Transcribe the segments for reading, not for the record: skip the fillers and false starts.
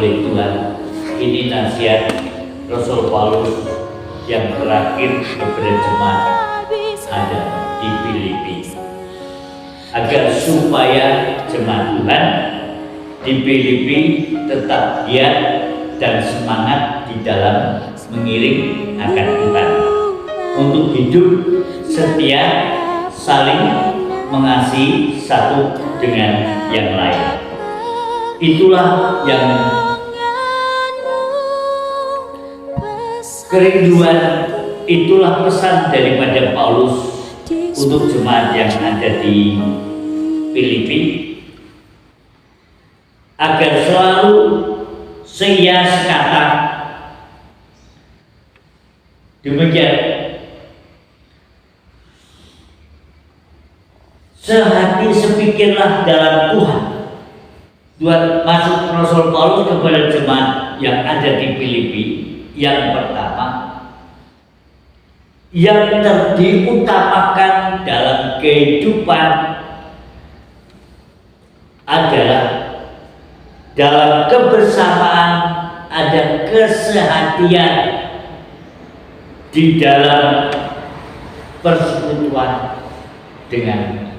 oleh Tuhan. Ini nasihat Rasul Paulus yang terakhir kepada jemaat ada di Filipi, agar supaya jemaat Tuhan di Filipi tetap giat dan semangat di dalam mengiring akan Tuhan, untuk hidup setia, saling mengasihi satu dengan yang lain. Itulah yang kerinduan, itulah pesan daripada Paulus untuk jemaat yang ada di Filipi, agar selalu seia sekata. Demikian, sehati sepikirlah dalam Tuhan. Buat masuk Rasul Paulus kepada jemaat yang ada di Filipi. Yang pertama, yang diutamakan dalam kehidupan adalah dalam kebersamaan ada kesehatian di dalam persekutuan dengan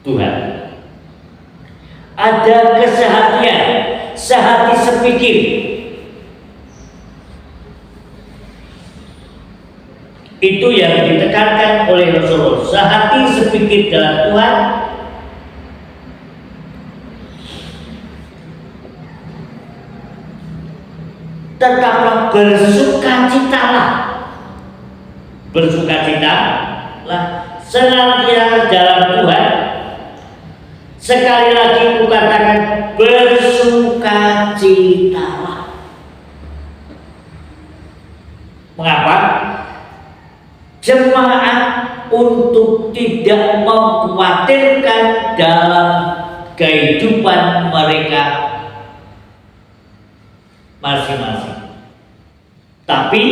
Tuhan. Ada kesehatian, sehati sepikir. Itu yang ditekankan oleh Rasulullah, sehati sepikir dalam Tuhan. Tetaplah bersukacitalah, bersukacitalah senantiasa dalam Tuhan. Sekali lagi kukatakan, bersukacitalah. Mengapa? Jemaat untuk tidak mengkhawatirkan dalam kehidupan mereka masing-masing, tapi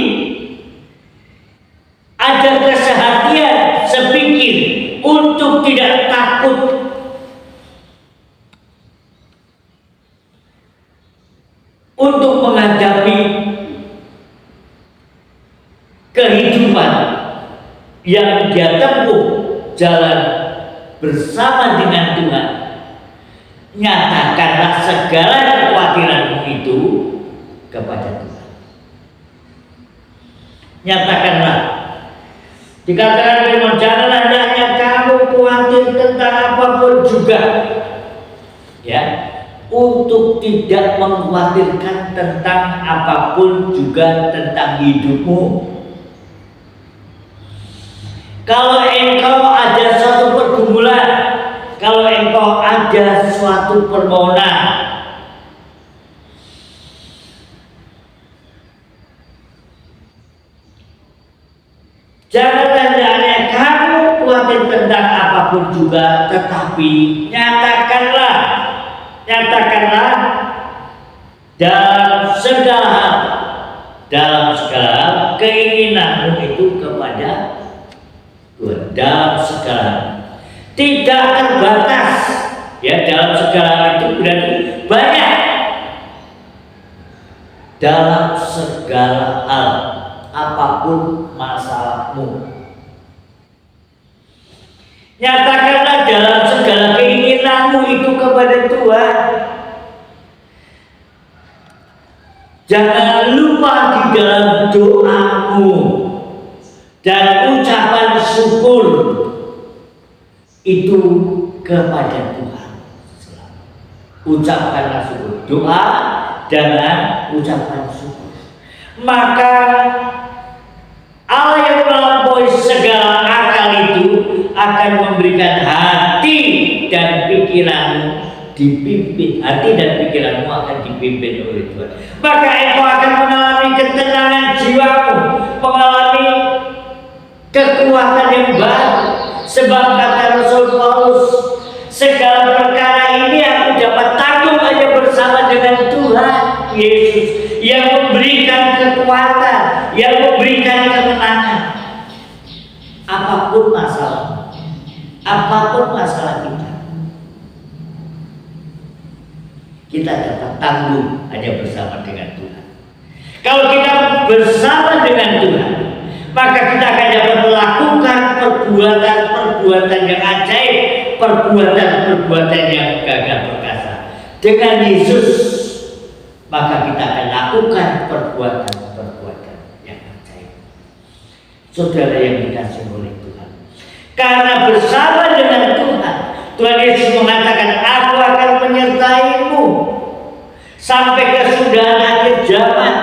ada kesehatian sepikir untuk tidak takut untuk menghadapi kehidupan yang dia tempuh jalan bersama dengan Tuhan. Nyatakanlah segala kekhawatiranmu itu kepada Tuhan. Nyatakanlah. Dikatakan firman, janganlah hendaknya kamu khawatir tentang apapun juga, ya, untuk tidak mengkhawatirkan tentang apapun juga tentang hidupmu. Kalau engkau ada suatu pergumulan, kalau engkau ada suatu permohonan, janganlah hendaknya kamu khawatir tentang apapun juga, tetapi nyatakanlah dalam segala keinginanmu itu kepada Tuhan, dalam segala, tidak terbatas, ya, dalam segala itu berarti banyak, dalam segala hal, apapun masalahmu. Nyatakanlah dalam segala keinginanmu itu kepada Tuhan. Jangan lupa di dalam doamu dan ucapan syukur itu kepada Tuhan. Ucapkanlah syukur, doa dengan ucapan syukur. Maka Allah yang melampaui segala akal itu akan memberikan hati dan pikiranmu dipimpin, hati dan pikiranmu akan dipimpin oleh Tuhan. Maka engkau akan mengalami ketenangan jiwamu, mengalami kekuatan yang baru. Sebab kata Rasul Paulus, segala perkara ini aku dapat tanggung hanya bersama dengan Tuhan Yesus, yang memberikan kekuatan, yang memberikan kemenangan. Apapun masalah kita kita dapat tanggung hanya bersama dengan Tuhan. Kalau kita bersama dengan Tuhan, maka kita akan dapat melakukan perbuatan-perbuatan yang ajaib, perbuatan-perbuatan yang gagah perkasa. Dengan Yesus, maka kita akan lakukan perbuatan-perbuatan yang ajaib. Saudara yang dikasihi oleh Tuhan, karena bersama dengan Tuhan, Tuhan Yesus mengatakan, aku akan menyertai-mu sampai kesudahan akhir zaman.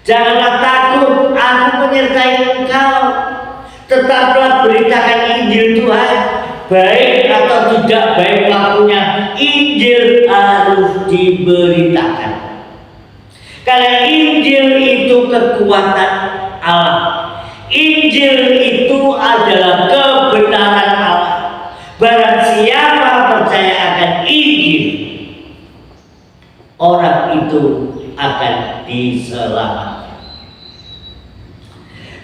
Janganlah takut, aku menyertai engkau. Tetaplah beritakan Injil Tuhan, baik atau tidak baik waktunya, Injil harus diberitakan. Karena Injil itu kekuatan Allah. Injil itu adalah kebenaran Allah. Barang siapa percaya akan Injil, orang itu akan diselamatkan.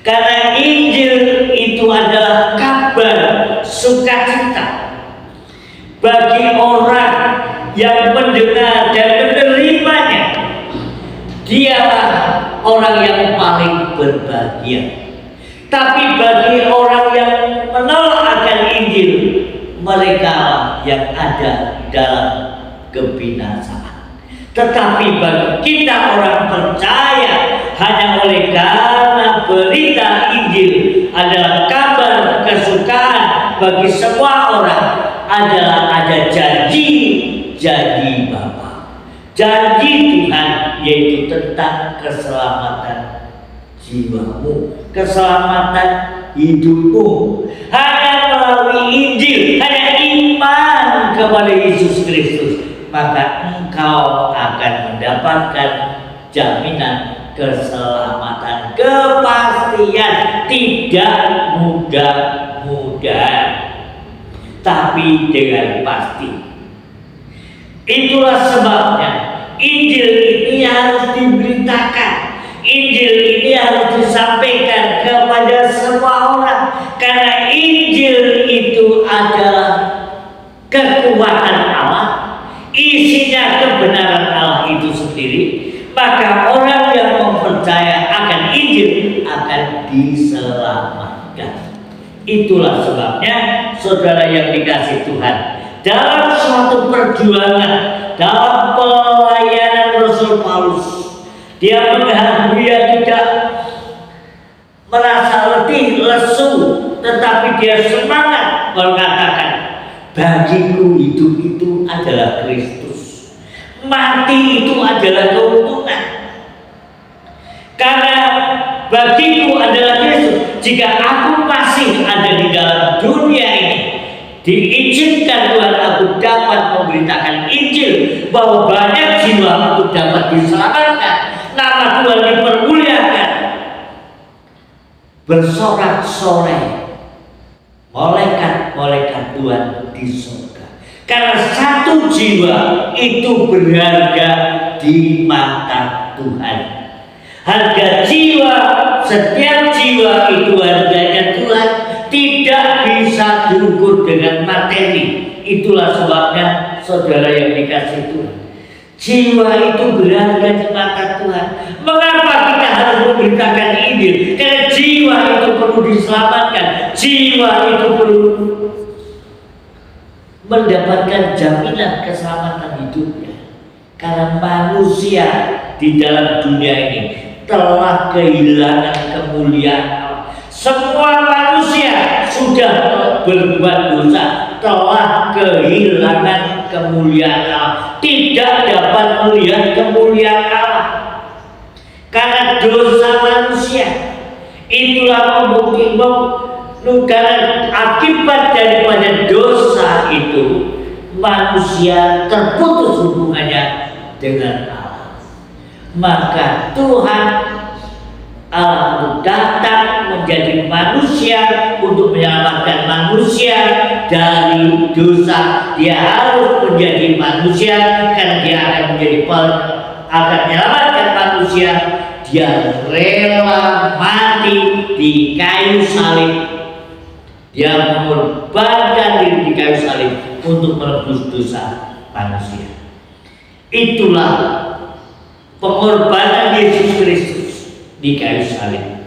Karena Injil itu adalah kabar sukacita bagi orang yang mendengar dan menerimanya. Dialah orang yang paling berbahagia. Tapi bagi orang yang menolak akan Injil, mereka yang ada dalam kebinasaan. Tetapi bagi kita orang percaya, hanya oleh karena berita Injil adalah kabar kesukaan bagi semua orang, adalah ada janji Bapa, janji Tuhan, yaitu tentang keselamatan jiwamu, keselamatan hidupmu. Hanya melalui Injil, hanya iman kepada Yesus Kristus, maka engkau akan mendapatkan jaminan keselamatan, kepastian, tidak mudah-mudahan, tapi dengan pasti. Itulah sebabnya Injil ini harus diberitakan, Injil ini harus disampaikan kepada semua orang, karena Injil itu adalah kekuatan Allah, isinya kebenaran Allah itu sendiri. Maka orang yang mempercaya akan Injil akan diselamatkan. Itulah sebabnya saudara yang dikasihi Tuhan, dalam suatu perjuangan, dalam pelayanan Rasul Paulus, dia mengakui, dia tidak merasa letih, lesu, tetapi dia semangat mengatakan, bagiku hidup itu adalah Kristus, mati itu adalah keuntungan. Karena bagiku adalah Kristus. Jika aku masih ada di dalam dunia ini, diizinkan Tuhan aku dapat memberitakan Injil, bahwa banyak jiwa aku dapat diselamatkan, nama Tuhan dipermuliakan, bersorak-sorai malaikat-malaikat Tuhan di surga. Karena satu jiwa itu berharga di mata Tuhan. Harga jiwa, setiap jiwa itu harganya Tuhan, tidak bisa diukur dengan materi. Itulah sebabnya saudara yang dikasihi Tuhan, jiwa itu berharga di mata Tuhan. Mengapa kita harus memberitakan Injil? Karena jiwa itu perlu diselamatkan, jiwa itu perlu mendapatkan jaminan keselamatan hidupnya. Karena manusia di dalam dunia ini telah kehilangan kemuliaan Allah. Semua manusia sudah berbuat dosa, telah kehilangan kemuliaan Allah, tidak dapat melihat kemuliaan Allah karena dosa manusia. Itulah karena akibat daripada dosa itu, manusia terputus hubungannya dengan Allah. Maka Tuhan Allah datang menjadi manusia untuk menyelamatkan manusia dari dosa. Dia harus menjadi manusia karena dia akan menyelamatkan manusia. Dia rela mati di kayu salib. Dia mengorbankan diri di kayu salib untuk menebus dosa manusia. Itulah pengorbanan Yesus Kristus di kayu salib.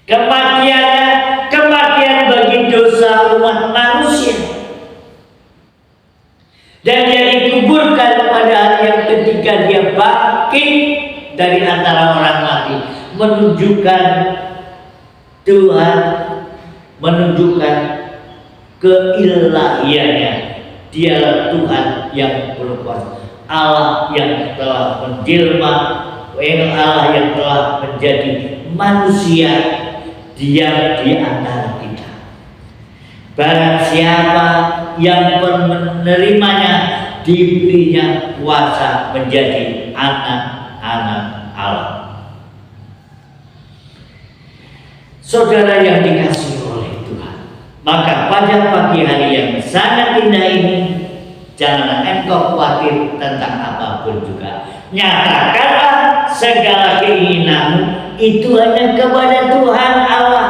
Kematiannya kematian bagi dosa umat manusia. Dan dia dikuburkan pada hari yang ketiga dia bangkit dari antara orang mati, menunjukkan Tuhan, menunjukkan keilahiannya. Dialah Tuhan yang berkuasa, Allah yang telah menjelma, Allah yang telah menjadi manusia, diam di antara kita. Barang siapa yang menerimanya, diberinya kuasa menjadi anak-anak Allah. Saudara yang dikasihi oleh Tuhan, maka pada pagi hari yang sangat indah ini, janganlah engkau khawatir tentang apapun juga. Nyatakanlah segala keinginanmu itu hanya kepada Tuhan Allah.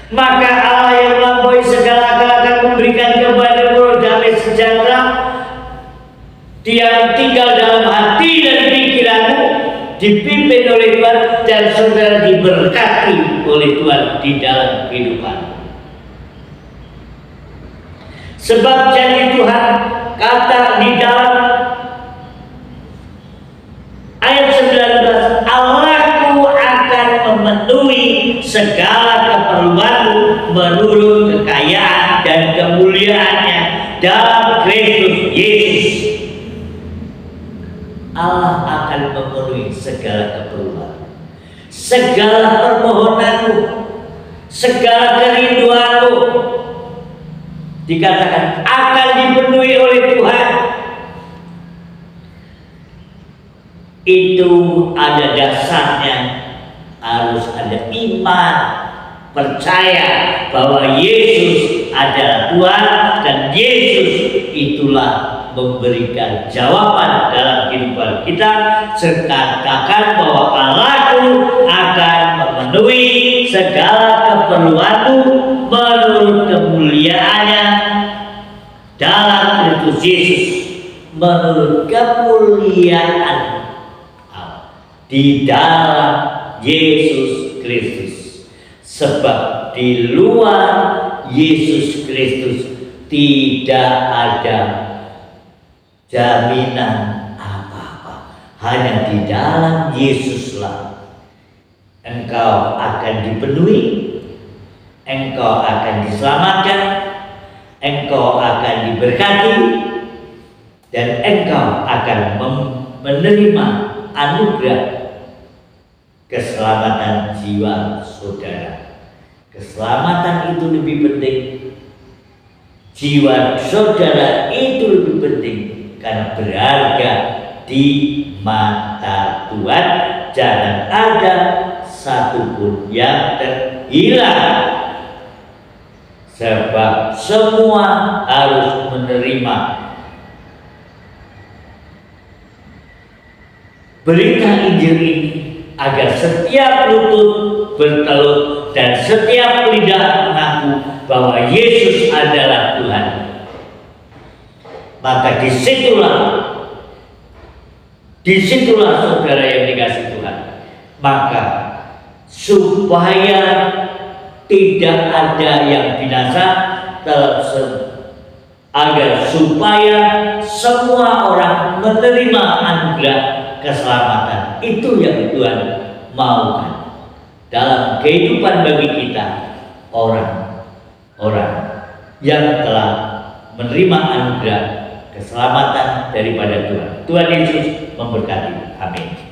Maka Allah yang melampaui segala akal akan memberikan kepadamu damai sejahtera yang tinggal dalam hati dan pikiranmu, dipimpin oleh Tuhan, dan saudara diberkati oleh Tuhan di dalam kehidupan. Sebab janji Tuhan kata di dalam ayat 19, Allahku akan memenuhi segala keperluanmu menurut kekayaan dan kemuliaannya dalam Kristus Yesus. Allah akan memenuhi segala keperluan, segala permohonanmu, segala kerinduanmu, dikatakan akan dipenuhi oleh Tuhan. Itu ada dasarnya, harus ada iman, percaya bahwa Yesus adalah Tuhan, dan Yesus itulah memberikan jawaban dalam kehidupan kita. Katakan bahwa Allahku akan memenuhi segala keperluanmu menurut kemuliaannya dalam Kristus Yesus. Menurut kemuliaan di dalam Yesus Kristus. Sebab di luar Yesus Kristus tidak ada jaminan apa-apa. Hanya di dalam Yesuslah engkau akan dipenuhi, engkau akan diselamatkan, engkau akan diberkati, dan engkau akan menerima anugerah keselamatan jiwa saudara. Keselamatan itu lebih penting, jiwa saudara itu lebih penting, karena berharga di mata Tuhan. Jangan ada satupun yang terhilang, sebab semua harus menerima berita Injil ini, agar setiap lutut bertelut dan setiap lidah mengaku bahwa Yesus adalah Tuhan. Maka disitulah saudara yang dikasihi Tuhan. Maka supaya tidak ada yang binasa, agar supaya semua orang menerima anugerah keselamatan, itu yang Tuhan maukan dalam kehidupan bagi kita, orang-orang yang telah menerima anugerah keselamatan daripada Tuhan. Tuhan Yesus memberkati. Amin.